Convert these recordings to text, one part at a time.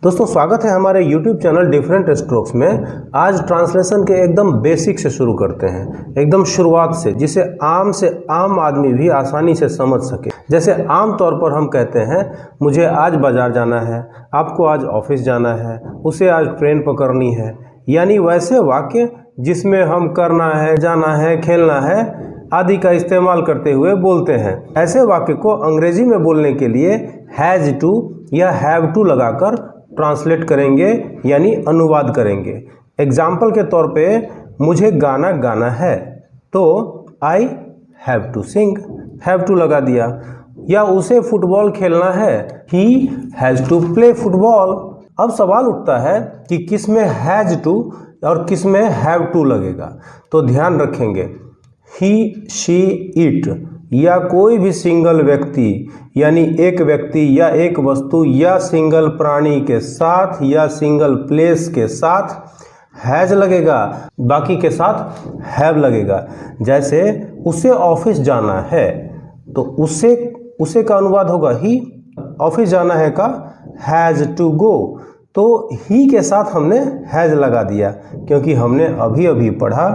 दोस्तों स्वागत है हमारे YouTube चैनल डिफरेंट स्ट्रोक्स में। आज ट्रांसलेशन के एकदम बेसिक से शुरू करते हैं, एकदम शुरुआत से, जिसे आम आदमी भी आसानी से समझ सके। जैसे आम तौर पर हम कहते हैं मुझे आज बाज़ार जाना है, आपको आज ऑफिस जाना है, उसे आज ट्रेन पकड़नी है, यानी वैसे वाक्य जिसमें हम करना है, जाना है, खेलना है आदि का इस्तेमाल करते हुए बोलते हैं। ऐसे वाक्य को अंग्रेजी में बोलने के लिए हैज़ टू या हैव टू लगाकर ट्रांसलेट करेंगे यानी अनुवाद करेंगे। एग्जाम्पल के तौर पे मुझे गाना गाना है तो I have to sing, have to लगा दिया। या उसे फुटबॉल खेलना है, he has to play football. अब सवाल उठता है कि किस में हैज़ टू और किस में हैव टू लगेगा, तो ध्यान रखेंगे ही, शी, इट या कोई भी सिंगल व्यक्ति यानी एक व्यक्ति या एक वस्तु या सिंगल प्राणी के साथ या सिंगल प्लेस के साथ हैज लगेगा, बाकी के साथ हैव लगेगा। जैसे उसे ऑफिस जाना है तो उसे का अनुवाद होगा ही, ऑफिस जाना है का हैज़ टू गो, तो ही के साथ हमने हैज लगा दिया क्योंकि हमने अभी अभी पढ़ा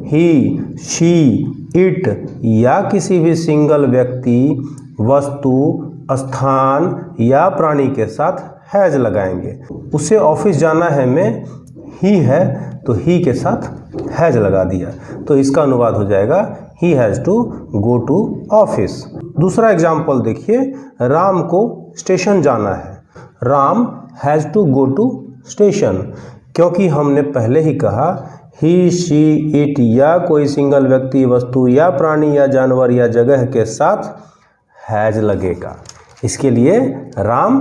ही, शी, इट या किसी भी सिंगल व्यक्ति, वस्तु, स्थान या प्राणी के साथ हैज लगाएंगे। उसे ऑफिस जाना है में ही है तो ही के साथ हैज लगा दिया, तो इसका अनुवाद हो जाएगा he has to go to office. दूसरा एग्जाम्पल देखिए, राम को स्टेशन जाना है, Ram has to go to station, क्योंकि हमने पहले ही कहा ही, शी, इट या कोई सिंगल व्यक्ति, वस्तु या प्राणी या जानवर या जगह के साथ हैज लगेगा। इसके लिए Ram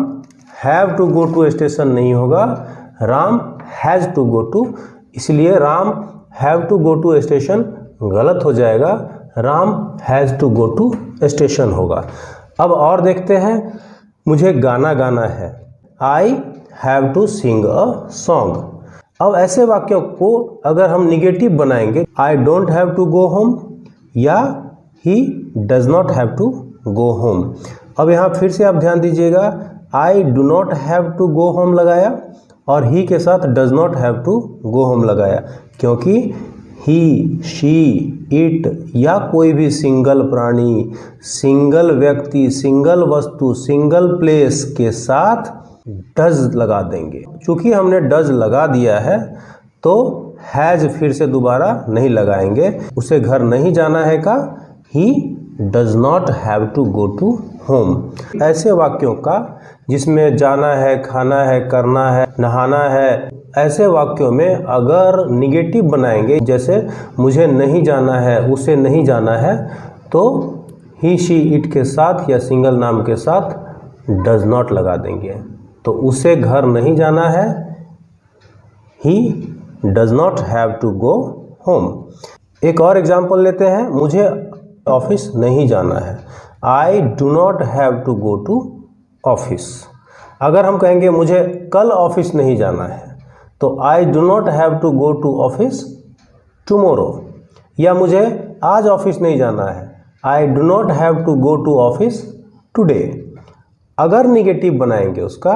have to go to station नहीं होगा, Ram has to go to, इसलिए Ram have to go to station गलत हो जाएगा, Ram has to go to station होगा। अब और देखते हैं, मुझे गाना गाना है, I have to sing a song. अब ऐसे वाक्यों को अगर हम निगेटिव बनाएंगे, I don't have to go home या he does not have to go home. अब यहाँ फिर से आप ध्यान दीजिएगा, I do not have to go home लगाया और ही के साथ does not have to go home लगाया, क्योंकि ही, शी, इट या कोई भी सिंगल प्राणी, सिंगल व्यक्ति, सिंगल वस्तु, सिंगल प्लेस के साथ डज लगा देंगे। चूँकि हमने डज लगा दिया है तो हैज़ फिर से दोबारा नहीं लगाएंगे। उसे घर नहीं जाना है का he does not have to go to home. ऐसे वाक्यों का जिसमें जाना है, खाना है, करना है, नहाना है, ऐसे वाक्यों में अगर निगेटिव बनाएंगे, जैसे मुझे नहीं जाना है, उसे नहीं जाना है, तो ही, शी, इट के साथ या सिंगल नाम के साथ डज नॉट लगा देंगे। तो उसे घर नहीं जाना है, he does not have to go home. एक और एग्जाम्पल लेते हैं, मुझे ऑफिस नहीं जाना है, I do not have to go to office. अगर हम कहेंगे मुझे कल ऑफिस नहीं जाना है तो I do not have to go to office tomorrow. या मुझे आज ऑफिस नहीं जाना है, I do not have to go to office today. अगर निगेटिव बनाएंगे उसका,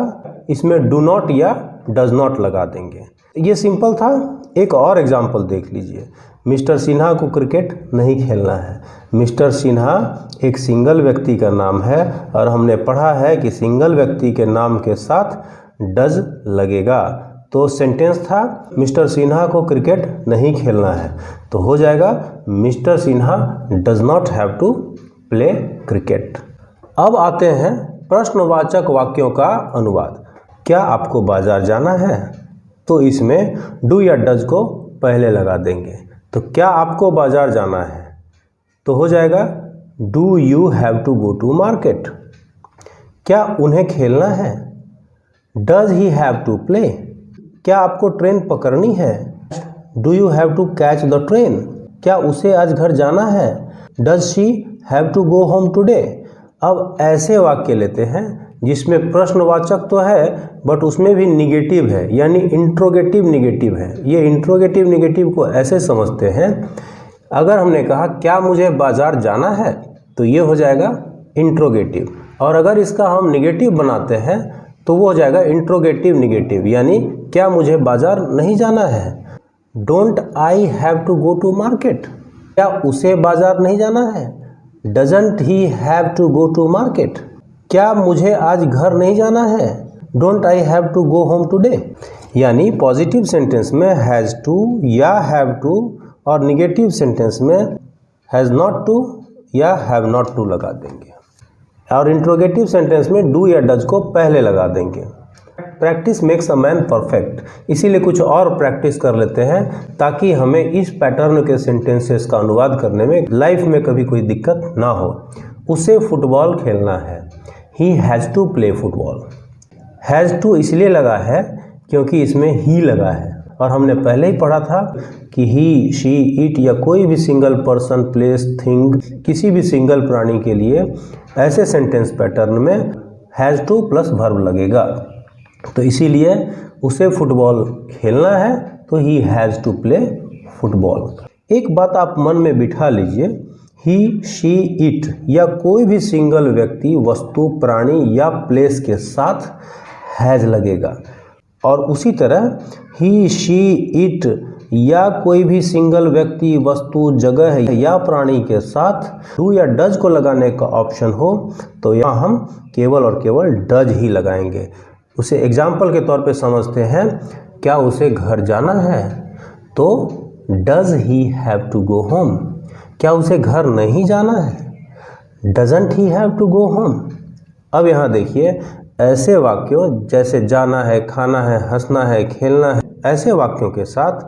इसमें डू नॉट या डज नॉट लगा देंगे। ये सिंपल था। एक और एग्जाम्पल देख लीजिए, मिस्टर सिन्हा को क्रिकेट नहीं खेलना है। मिस्टर सिन्हा एक सिंगल व्यक्ति का नाम है और हमने पढ़ा है कि सिंगल व्यक्ति के नाम के साथ डज लगेगा, तो सेंटेंस था मिस्टर सिन्हा को क्रिकेट नहीं खेलना है, तो हो जाएगा mister Sinha does not have to play cricket. अब आते हैं प्रश्नवाचक वाक्यों का अनुवाद। क्या आपको बाजार जाना है, तो इसमें डू या डज को पहले लगा देंगे। तो क्या आपको बाजार जाना है, तो हो जाएगा do you have to go to market. क्या उन्हें खेलना है, does he have to play. क्या आपको ट्रेन पकड़नी है, do you have to catch the train. क्या उसे आज घर जाना है, does she have to go home today. अब ऐसे वाक्य लेते हैं जिसमें प्रश्नवाचक तो है बट उसमें भी निगेटिव है, यानी इंट्रोगेटिव निगेटिव है। ये इंट्रोगेटिव निगेटिव को ऐसे समझते हैं, अगर हमने कहा क्या मुझे बाजार जाना है तो ये हो जाएगा इंट्रोगेटिव, और अगर इसका हम निगेटिव बनाते हैं तो वो हो जाएगा इंट्रोगेटिव निगेटिव, यानी क्या मुझे बाजार नहीं जाना है। Don't I have to go to market, क्या उसे बाजार नहीं जाना है। Doesn't he have to go to market, क्या मुझे आज घर नहीं जाना है। Don't I have to go home today. यानी पॉजिटिव सेंटेंस में हैज़ टू या हैव टू और निगेटिव सेंटेंस में हैज़ नॉट टू या हैव नॉट टू लगा देंगे, और इंट्रोगेटिव सेंटेंस में डू या डज को पहले लगा देंगे। Practice makes a man perfect, इसीलिए कुछ और प्रैक्टिस कर लेते हैं ताकि हमें इस पैटर्न के सेंटेंसेस का अनुवाद करने में लाइफ में कभी कोई दिक्कत ना हो। उसे फुटबॉल खेलना है, he has to play football. Has to इसलिए लगा है क्योंकि इसमें ही लगा है, और हमने पहले ही पढ़ा था कि ही, शी, इट या कोई भी सिंगल पर्सन, प्लेस, थिंग, किसी भी सिंगल प्राणी के लिए ऐसे सेंटेंस पैटर्न में हैज़ टू प्लस वर्ब लगेगा। तो इसीलिए उसे फुटबॉल खेलना है तो he has to play football. एक बात आप मन में बिठा लीजिए, ही, शी, इट या कोई भी सिंगल व्यक्ति, वस्तु, प्राणी या प्लेस के साथ हैज़ लगेगा, और उसी तरह ही, शी, इट या कोई भी सिंगल व्यक्ति, वस्तु, जगह या प्राणी के साथ डू या डज को लगाने का ऑप्शन हो तो यहाँ हम केवल और केवल डज ही लगाएंगे। उसे एग्जाम्पल के तौर पे समझते हैं, क्या उसे घर जाना है तो does he have to go home. क्या उसे घर नहीं जाना है, doesn't he have to go home. अब यहाँ देखिए, ऐसे वाक्यों जैसे जाना है, खाना है, हंसना है, खेलना है, ऐसे वाक्यों के साथ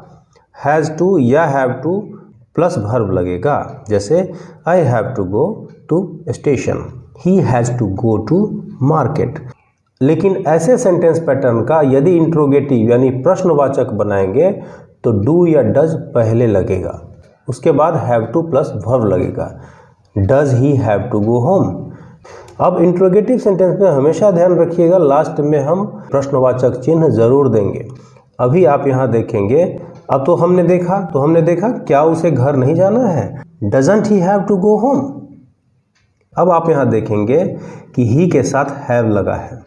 हैज़ टू या हैव टू प्लस वर्ब लगेगा। जैसे I have to go to station, he has to go to market. लेकिन ऐसे सेंटेंस पैटर्न का यदि इंट्रोगेटिव यानी प्रश्नवाचक बनाएंगे तो डू या डज पहले लगेगा, उसके बाद हैव टू प्लस वर्ब लगेगा। Does he have to go home. अब इंट्रोगेटिव सेंटेंस में हमेशा ध्यान रखिएगा, लास्ट में हम प्रश्नवाचक चिन्ह जरूर देंगे। अभी आप यहाँ देखेंगे, अब तो हमने देखा क्या उसे घर नहीं जाना है, doesn't he have to go home. अब आप यहाँ देखेंगे कि ही के साथ हैव लगा है,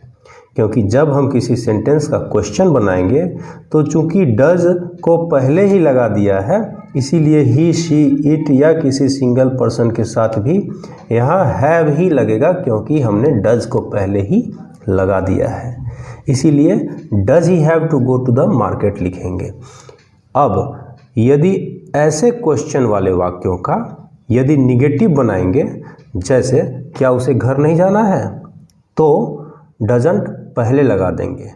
क्योंकि जब हम किसी सेंटेंस का क्वेश्चन बनाएंगे तो चूंकि डज को पहले ही लगा दिया है, इसीलिए ही, शी, इट या किसी सिंगल पर्सन के साथ भी यहाँ हैव ही लगेगा, क्योंकि हमने डज को पहले ही लगा दिया है। इसीलिए does he have to go to the market लिखेंगे। अब यदि ऐसे क्वेश्चन वाले वाक्यों का यदि निगेटिव बनाएंगे, जैसे क्या उसे घर नहीं जाना है, तो डजंट पहले लगा देंगे,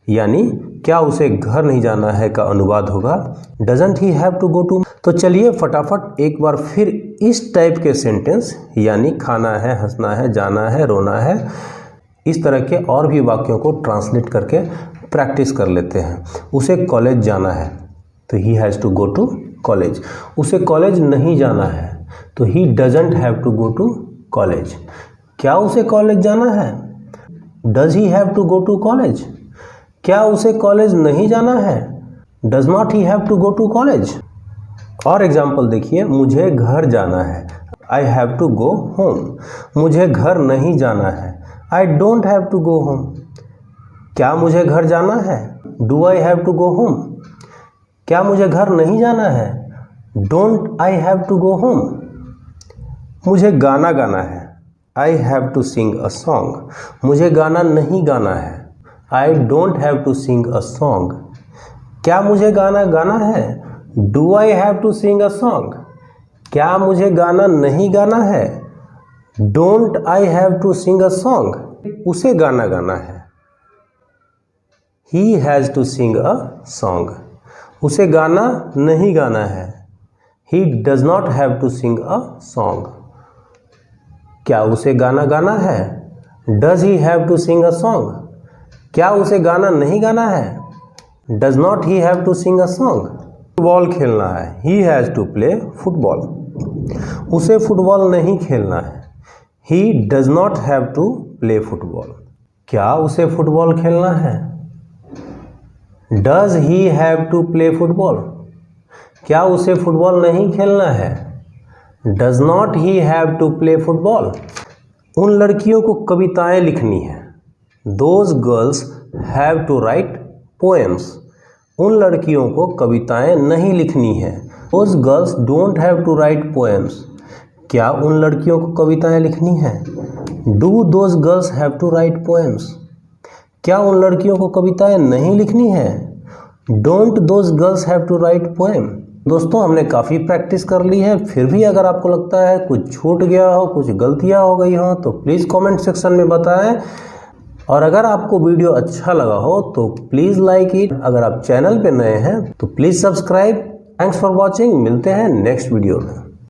यानी क्या उसे घर नहीं जाना है का अनुवाद होगा doesn't he have to go to. तो चलिए फटाफट एक बार फिर इस टाइप के सेंटेंस, यानी खाना है, हंसना है, जाना है, रोना है, इस तरह के और भी वाक्यों को ट्रांसलेट करके प्रैक्टिस कर लेते हैं। उसे कॉलेज जाना है तो he has to go to college. उसे कॉलेज नहीं जाना है तो he doesn't have to go to college. क्या उसे कॉलेज जाना है, does he have to go to college. क्या उसे कॉलेज नहीं जाना है, does not he have to go to college. और एग्जाम्पल देखिए, मुझे घर जाना है, I have to go home. मुझे घर नहीं जाना है, I don't have to go home. क्या मुझे घर जाना है, do I have to go home. क्या मुझे घर नहीं जाना है, don't I have to go home. मुझे गाना गाना है, I have to sing a song. मुझे गाना नहीं गाना है, I don't have to sing a song. क्या मुझे गाना गाना है, do I have to sing a song. क्या मुझे गाना नहीं गाना है, don't I have to sing a song. उसे गाना गाना है, he has to sing a song. उसे गाना नहीं गाना है, he does not have to sing a song. क्या उसे गाना गाना है, does he have to sing a song. क्या उसे गाना नहीं गाना है, does not he have to sing a song. Football खेलना है, he has to play football. उसे फुटबॉल नहीं खेलना है, he does not have to play football. क्या उसे फुटबॉल खेलना है, does he have to play football. क्या उसे फुटबॉल नहीं खेलना है, does not he have to play football. उन लड़कियों को कविताएं लिखनी है, those girls have to write poems. उन लड़कियों को कविताएं नहीं लिखनी है। Those girls don't have to write poems. क्या उन लड़कियों को कविताएं लिखनी है? Do those girls have to write poems. क्या उन लड़कियों को कविताएं नहीं लिखनी है? Don't those girls have to write poem. दोस्तों, हमने काफ़ी प्रैक्टिस कर ली है, फिर भी अगर आपको लगता है कुछ छूट गया हो, कुछ गलतियां हो गई हो, तो प्लीज़ कमेंट सेक्शन में बताएं। और अगर आपको वीडियो अच्छा लगा हो तो प्लीज़ लाइक इट। अगर आप चैनल पे नए हैं तो please subscribe. Thanks for watching. मिलते हैं नेक्स्ट वीडियो में।